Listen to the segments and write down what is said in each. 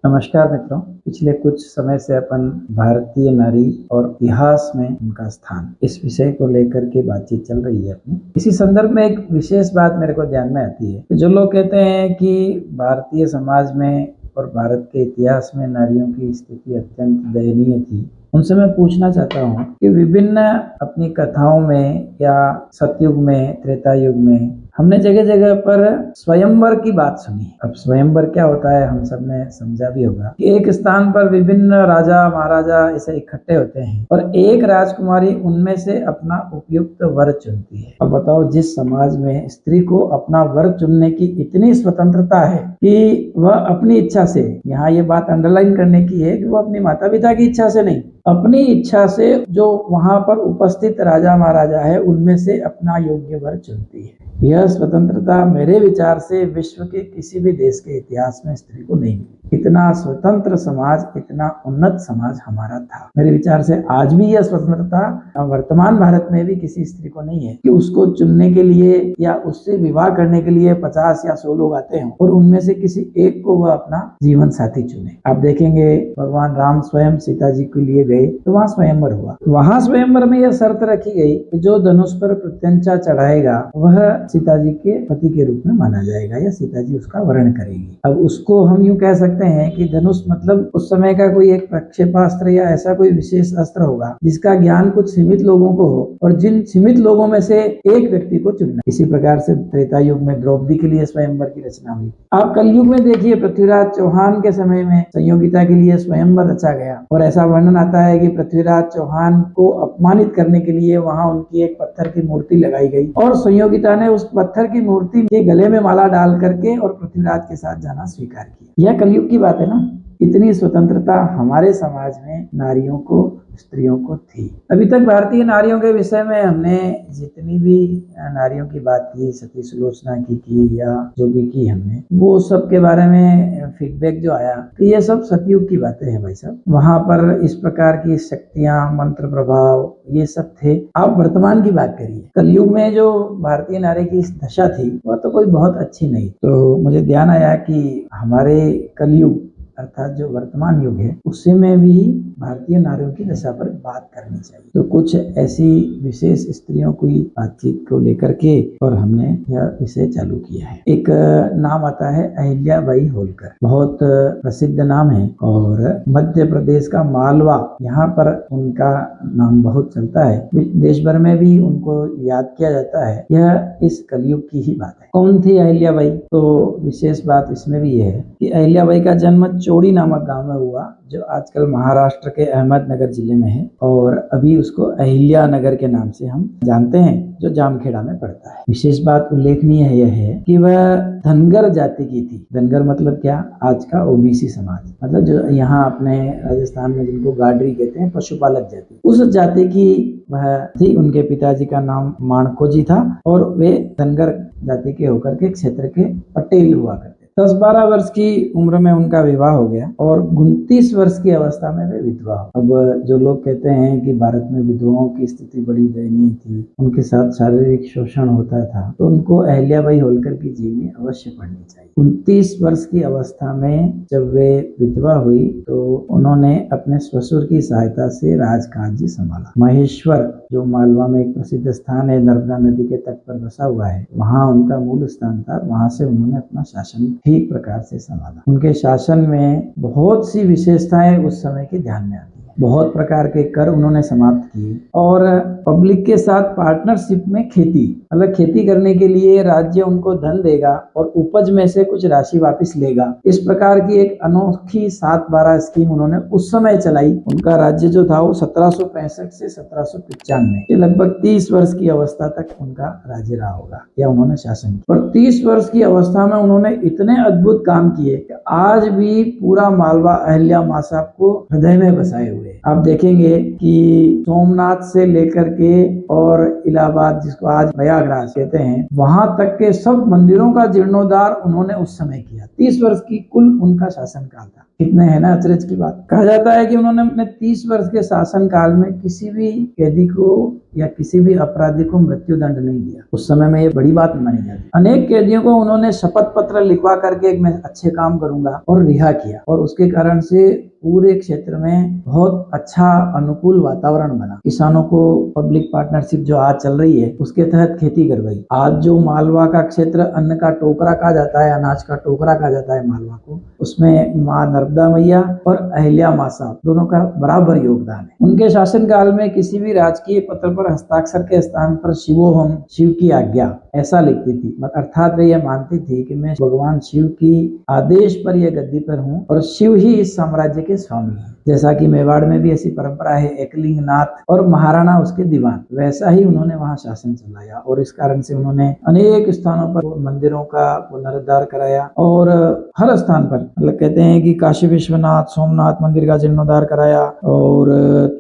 नमस्कार मित्रों। पिछले कुछ समय से अपन भारतीय नारी और इतिहास में उनका स्थान इस विषय को लेकर के बातचीत चल रही है अपनी। इसी संदर्भ में एक विशेष बात मेरे को ध्यान में आती है कि जो लोग कहते हैं कि भारतीय समाज में और भारत के इतिहास में नारियों की स्थिति अत्यंत दयनीय थी, उनसे मैं पूछना चाहता हूँ कि विभिन्न अपनी कथाओं में या सतयुग में, त्रेता युग में हमने जगह जगह पर स्वयंवर की बात सुनी। अब स्वयंवर क्या होता है हम सब ने समझा भी होगा कि एक स्थान पर विभिन्न राजा महाराजा ऐसे इकट्ठे होते हैं और एक राजकुमारी उनमें से अपना उपयुक्त वर चुनती है। अब बताओ, जिस समाज में स्त्री को अपना वर चुनने की इतनी स्वतंत्रता है कि वह अपनी इच्छा से, यहाँ ये बात अंडरलाइन करने की है कि वह अपनी माता पिता की इच्छा से नहीं, अपनी इच्छा से जो वहां पर उपस्थित राजा महाराजा है उनमें से अपना योग्य वर चुनती है। यह स्वतंत्रता मेरे विचार से विश्व के किसी भी देश के इतिहास में स्त्री को नहीं मिली। इतना स्वतंत्र समाज, इतना उन्नत समाज हमारा था। मेरे विचार से आज भी यह स्वतंत्रता वर्तमान भारत में भी किसी स्त्री को नहीं है कि उसको चुनने के लिए या उससे विवाह करने के लिए 50 या 100 लोग आते हैं और उनमें से किसी एक को वह अपना जीवन साथी चुने। आप देखेंगे भगवान राम स्वयं सीता जी के लिए गए तो वहां स्वयंवर हुआ। वहां स्वयंवर में यह शर्त रखी गई कि जो धनुष पर प्रत्यंचा चढ़ाएगा वह सीता जी के पति के रूप में माना जाएगा या सीता जी उसका वर्ण करेगी। अब उसको हम यूं कह सकते हैं कि धनुष मतलब उस समय का कोई एक प्रक्षेपास्त्र या ऐसा कोई विशेष अस्त्र होगा जिसका ज्ञान कुछ सीमित लोगों को हो और जिन सीमित लोगों में से एक व्यक्ति को चुनना। इसी प्रकार से त्रेता युग में द्रौपदी के लिए स्वयंवर की रचना हुई। आप कलयुग में देखिए, पृथ्वीराज चौहान के समय में संयोगिता के लिए स्वयंवर रचा गया और ऐसा वर्णन आता है कि पृथ्वीराज चौहान को अपमानित करने के लिए वहां उनकी एक पत्थर की मूर्ति लगाई गई और संयोगिता ने उस पत्थर की मूर्ति के गले में माला डाल करके और पृथ्वीराज के साथ जाना स्वीकार किया। यह कलयुग की बात है ना। इतनी स्वतंत्रता हमारे समाज में नारियों को, स्त्रियों को थी। अभी तक भारतीय नारियों के विषय में हमने जितनी भी नारियों की बात की, सती सुलोचना की या जो भी की हमने, वो सब के बारे में फीडबैक जो आया तो ये सब सतयुग की बातें हैं भाई साहब। वहां पर इस प्रकार की शक्तियां, मंत्र प्रभाव ये सब थे। आप वर्तमान की बात करिए, कलयुग में जो भारतीय नारी की दशा थी वह तो कोई बहुत अच्छी नहीं। तो मुझे ध्यान आया कि हमारे कलयुग अर्थात जो वर्तमान युग है उसी में भी भारतीय नारियों की दशा पर बात करनी चाहिए। तो कुछ ऐसी विशेष स्त्रियों की बातचीत को लेकर के और हमने यह विषय चालू किया है। एक नाम आता है अहिल्याबाई होलकर, बहुत प्रसिद्ध नाम है और मध्य प्रदेश का मालवा, यहाँ पर उनका नाम बहुत चलता है। देश भर में भी उनको याद किया जाता है। यह इस कलयुग की ही बात है। कौन थी अहिल्याबाई? तो विशेष बात इसमें भी है कि अहिल्याबाई का जन्म चोड़ी नामक गांव में हुआ जो आजकल महाराष्ट्र के अहमदनगर जिले में है और अभी उसको अहिल्या नगर के नाम से हम जानते हैं, जो जामखेड़ा में पड़ता है। विशेष बात उल्लेखनीय है यह है कि वह धनगर जाति की थी। धनगर मतलब क्या? आज का ओबीसी समाज, मतलब जो यहाँ अपने राजस्थान में जिनको गाडरी कहते हैं, पशुपालक जाति, उस जाति की वह थी। उनके पिताजी का नाम माणको जी था और वे धनगर जाति के होकर के क्षेत्र के पटेल हुआ करते। 10-12 वर्ष की उम्र में उनका विवाह हो गया और 29 वर्ष की अवस्था में वे विधवा हो। अब जो लोग कहते हैं कि भारत में विधवाओं की स्थिति बड़ी दयनीय थी, उनके साथ शारीरिक शोषण होता था, तो उनको अहिल्याबाई होलकर की जीवनी अवश्य पढ़नी चाहिए। 29 वर्ष की अवस्था में जब वे विधवा हुई तो उन्होंने अपने ससुर की सहायता से राजकाज संभाला। महेश्वर जो मालवा में एक प्रसिद्ध स्थान है, नर्मदा नदी के तट पर बसा हुआ है, वहां उनका मूल स्थान था। वहां से उन्होंने अपना शासन ठीक प्रकार से संभाला। उनके शासन में बहुत सी विशेषताएं उस समय की ध्यान में आती है। बहुत प्रकार के कर उन्होंने समाप्त किए और पब्लिक के साथ पार्टनरशिप में खेती, मतलब खेती करने के लिए राज्य उनको धन देगा और उपज में से कुछ राशि वापस लेगा। इस प्रकार की एक अनोखी 7-12 स्कीम उन्होंने उस समय चलाई। उनका राज्य जो था वो 1765 से 1795, ये लगभग 30 वर्ष की अवस्था तक उनका राज्य रहा होगा या उन्होंने शासन किया। और 30 वर्ष की अवस्था में उन्होंने इतने अद्भुत काम किए कि आज भी पूरा मालवा अहिल्या माँ साहब को हृदय में बसाए हुए। आप देखेंगे कि सोमनाथ से लेकर के और इलाहाबाद, जिसको आज प्रयागराज कहते हैं, वहां तक के सब मंदिरों का जीर्णोद्धार उन्होंने उस समय किया। 30 वर्ष की कुल उनका शासनकाल था। कितने है ना अचरज की बात। कहा जाता है कि उन्होंने अपने 30 वर्ष के शासन काल में किसी भी कैदी को या किसी भी अपराधी को मृत्यु दंड नहीं दिया। उस समय में ये बड़ी बात मानी जाती। अनेक कैदियों को उन्होंने शपथ पत्र लिखवा करके मैं अच्छे काम करूंगा और रिहा किया, और उसके कारण से पूरे क्षेत्र में बहुत अच्छा अनुकूल वातावरण बना। किसानों को पब्लिक पार्टनरशिप जो आज चल रही है उसके तहत खेती करवाई। आज जो मालवा का क्षेत्र अन्न का टोकरा कहा जाता है, अनाज का टोकरा कहा जाता है मालवा को, उसमें माँ नर्मदा मैया और अहिल्या माँ साहब दोनों का बराबर योगदान है। उनके शासन काल में किसी भी राजकीय पत्र पर हस्ताक्षर के स्थान पर शिवोहम, शिव की आज्ञा, ऐसा लिखती थी। अर्थात वे यह मानती थी कि मैं भगवान शिव की आदेश पर यह गद्दी पर हूँ और शिव ही इस साम्राज्य के स्वामी हैं। जैसा कि मेवाड़ में भी ऐसी परंपरा है, एकलिंग नाथ और महाराणा उसके दीवान, वैसा ही उन्होंने वहां शासन चलाया। और इस कारण से उन्होंने अनेक स्थानों पर मंदिरों का पुनरुद्धार कराया और हर स्थान पर, मतलब कहते हैं कि काशी विश्वनाथ, सोमनाथ मंदिर का जीर्णोद्धार कराया और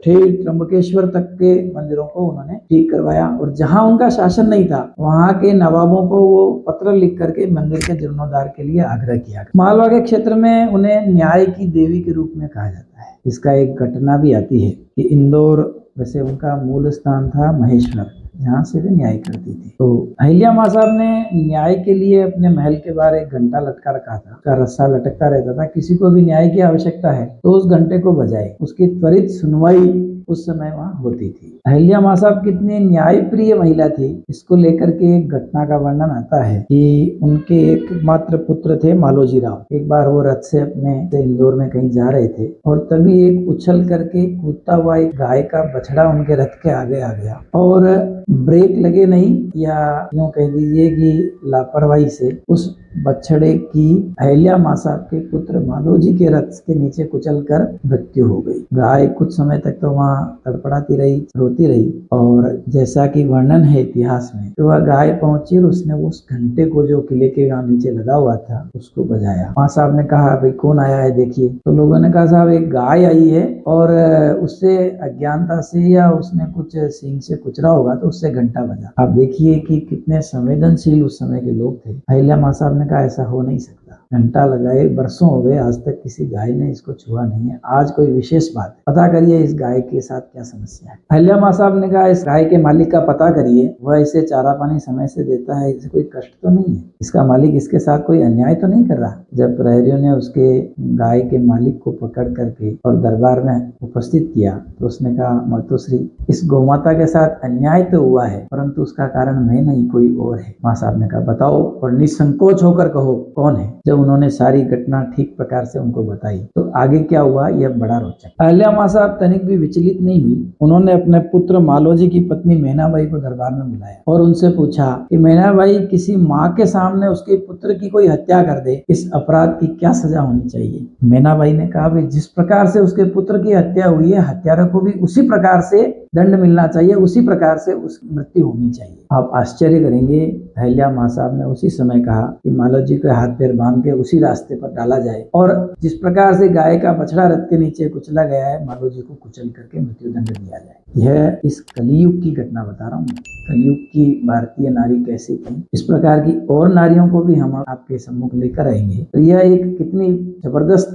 ठेठ त्र्यंबकेश्वर तक के मंदिरों को उन्होंने ठीक करवाया। और जहां उनका शासन नहीं था वहां के नवाबों को वो पत्र लिख करके मंदिर के जीर्णोद्धार के लिए आग्रह किया। मालवा के क्षेत्र में उन्हें न्याय की देवी के रूप में कहा जाता है। इसका एक घटना भी आती है कि इंदौर, वैसे उनका मूल स्थान था महेश्वर, जहाँ से वे न्याय करती थी। तो अहिल्या माँ साहब ने न्याय के लिए अपने महल के बाहर एक घंटा लटका रखा था। उसका रस्सा लटकता रहता था। किसी को भी न्याय की आवश्यकता है तो उस घंटे को बजाए, उसकी त्वरित सुनवाई उस समय वहां होती थी। अहिल्या माँ साहब कितनी न्याय प्रिय महिला थी, इसको लेकर के एक घटना का वर्णन आता है कि उनके एकमात्र पुत्र थे मालोजी राव। एक बार वो रथ से अपने इंदौर में कहीं जा रहे थे और तभी एक उछल करके कूदता हुआ एक गाय का बछड़ा उनके रथ के आगे आ गया और ब्रेक लगे नहीं, या यूं कह दीजिए कि लापरवाही से उस बछड़े की अहिल्या माँ साहब के पुत्र मालोजी के रथ के नीचे कुचल कर मृत्यु हो गई। गाय कुछ समय तक तो वहां तड़पड़ाती रही, रोती रही, और जैसा कि वर्णन है इतिहास में, तो वह गाय पहुंची और उसने उस घंटे को जो किले के नीचे लगा हुआ था उसको बजाया। माँ साहब ने कहा भाई कौन आया है देखिए। तो लोगों ने कहा साहब एक गाय आई है और उससे अज्ञानता से या उसने कुछ सींग से कुचला होगा तो उससे घंटा बजा। आप देखिए कि कितने संवेदनशील उस समय के लोग थे। अहिल्या माँ साहब ने कहा ऐसा हो नहीं सकता। घंटा लगाए बरसों हो गए, आज तक किसी गाय ने इसको छुआ नहीं है। आज कोई विशेष बात है, पता करिए इस गाय के साथ क्या समस्या है। अहिल्या माँ साहब ने कहा इस गाय के मालिक का पता करिए, वह इसे चारा पानी समय से देता है, इसे कोई कष्ट तो नहीं है, इसका मालिक इसके साथ कोई अन्याय तो नहीं कर रहा। जब प्रहरियों ने उसके गाय के मालिक को पकड़ करके और दरबार में उपस्थित किया तो उसने कहा मातोश्री, इस गौमाता के साथ अन्याय तो हुआ है परंतु उसका कारण मैं नहीं कोई और है। माँ साहब ने कहा बताओ और निसंकोच होकर कहो कौन है। जब उन्होंने सारी घटना ठीक प्रकार से उनको बताई तो आगे क्या हुआ यह बड़ा रोचक। अहिल्या माँ साहब तनिक भी विचलित नहीं हुई। उन्होंने अपने पुत्र मालोजी की पत्नी मैनाबाई को दरबार में बुलाया और उनसे पूछा कि मैनाबाई, किसी माँ के सामने उसके पुत्र की कोई हत्या कर दे, इस अपराध की क्या सजा होनी चाहिए। मैनाबाई ने कहा भाई जिस प्रकार से उसके पुत्र की हत्या हुई है, हत्यारे को भी उसी प्रकार से दंड मिलना चाहिए, उसी प्रकार से उसकी मृत्यु होनी चाहिए। आप आश्चर्य करेंगे, अहिल्या माँ साहब ने उसी समय कहा कि मालोजी के हाथ पैर बांध के उसी रास्ते पर डाला जाए और जिस प्रकार से गाय का बछड़ा रथ के नीचे कुचला गया है, मालोजी को कुचल करके मृत्यु दंड दिया जाए। यह इस कलयुग की घटना बता रहा हूँ। कलयुग की भारतीय नारी कैसी थी, इस प्रकार की और नारियों को भी हम आपके सम्मुख लेकर आएंगे। तो यह एक कितनी जबरदस्त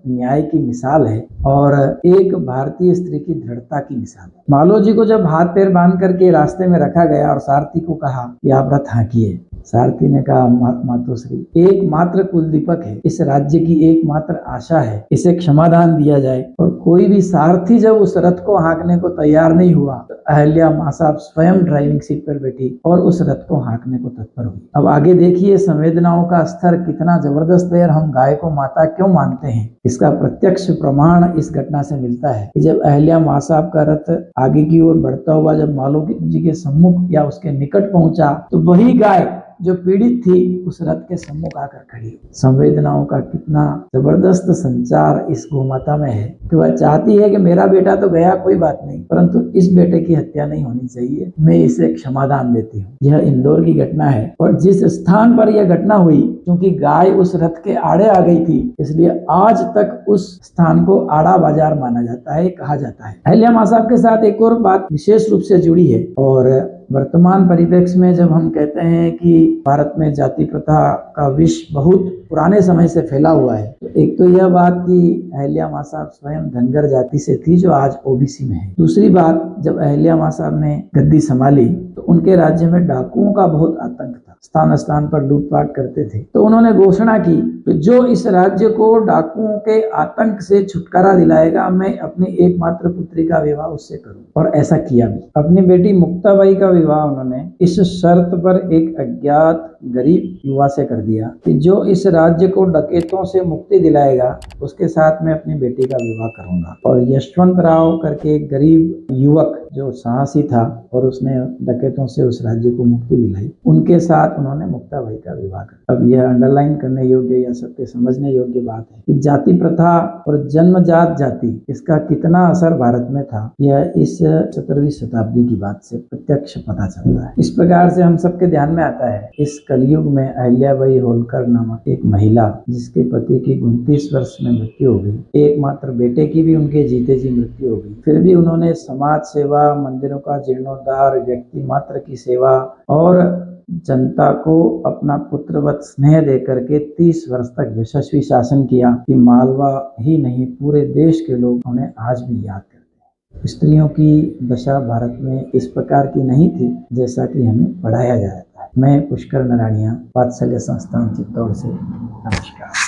न्याय की मिसाल है और एक भारतीय स्त्री की दृढ़ता की मिसाल है। मालोजी को जब हाथ पैर बांध करके रास्ते में रखा गया और सारथी को कहा कि आप रथ हाँकिए, सारथी ने कहा मातोश्री, एकमात्र कुलदीपक है, इस राज्य की एकमात्र आशा है, इसे क्षमादान दिया जाए। और कोई भी सारथी जब उस रथ को हाँकने को तैयार नहीं हुआ तो अहिल्या माँ साहब स्वयं ड्राइविंग सीट पर बैठी और उस रथ को हाँकने को तत्पर हुई। अब आगे देखिए संवेदनाओं का स्तर कितना जबरदस्त है और हम गाय को माता क्यों मानते हैं, इसका प्रत्यक्ष प्रमाण इस घटना से मिलता है कि जब अहिल्या माँ साहब का रथ आगे की ओर बढ़ता हुआ जब मालोजी के सम्मुख या उसके निकट पहुंचा तो वही गाय जो पीड़ित थी उस रथ के सम्मुख आकर खड़ी हुई। संवेदनाओं का कितना जबरदस्त संचार इस गोमाता में है कि वह चाहती है कि मेरा बेटा तो गया, कोई बात नहीं, परंतु इस बेटे की हत्या नहीं होनी चाहिए, मैं इसे क्षमादान देती हूँ। यह इंदौर की घटना है और जिस स्थान पर यह घटना हुई, क्योंकि गाय उस रथ के आड़े आ गई थी, इसलिए आज तक उस स्थान को आड़ा बाजार माना जाता है, कहा जाता है। अहिल्या मां साहब के साथ एक और बात विशेष रूप से जुड़ी है और वर्तमान परिप्रेक्ष्य में जब हम कहते हैं कि भारत में जाति प्रथा का विष बहुत पुराने समय से फैला हुआ है, तो एक तो यह बात कि अहिल्या मां साहब स्वयं धनगर जाति से थी जो आज ओबीसी में है। दूसरी बात, जब अहिल्या मां साहब ने गद्दी संभाली तो उनके राज्य में डाकुओं का बहुत आतंक था, स्थान स्थान पर लूटपाट करते थे। तो उन्होंने घोषणा की कि जो इस राज्य को डाकुओं के आतंक से छुटकारा दिलाएगा, मैं अपनी एकमात्र पुत्री का विवाह उससे करूं, और ऐसा किया भी। अपनी बेटी मुक्ताबाई का विवाह उन्होंने इस शर्त पर एक अज्ञात गरीब युवा से कर दिया कि जो इस राज्य को डकैतों से मुक्ति दिलाएगा उसके साथ मैं अपनी बेटी का विवाह करूंगा। और यशवंत राव करके एक गरीब युवक जो साहसी था और उसने डकैतों से उस राज्य को मुक्ति दिलाई, उनके साथ उन्होंने मुक्ताबाई का विवाह कर। अब यह अंडरलाइन करने योग्य या सबके समझने योग्य बात है कि जाति प्रथा और जन्मजात जाति, इसका कितना असर भारत में था, यह इस 17वीं शताब्दी की बात से प्रत्यक्ष पता चलता है। इस प्रकार से हम सबके ध्यान में आता है इस कलयुग में अहिल्याबाई होलकर नामक एक महिला, जिसके पति की 29 वर्ष में मृत्यु हो गई, एकमात्र बेटे की भी उनके जीते जी मृत्यु हो गई, फिर भी उन्होंने समाज सेवा, मंदिरों का जीर्णोद्धार, व्यक्ति मात्र की सेवा और जनता को अपना पुत्रवत स्नेह देकर के 30 वर्ष तक यशस्वी शासन किया कि मालवा ही नहीं पूरे देश के लोग उन्हें आज भी याद करते हैं। स्त्रियों की दशा भारत में इस प्रकार की नहीं थी जैसा कि हमें पढ़ाया जाता है। मैं पुष्कर नराणिया, वात्सल्य संस्थान चित्तौड़ से, नमस्कार।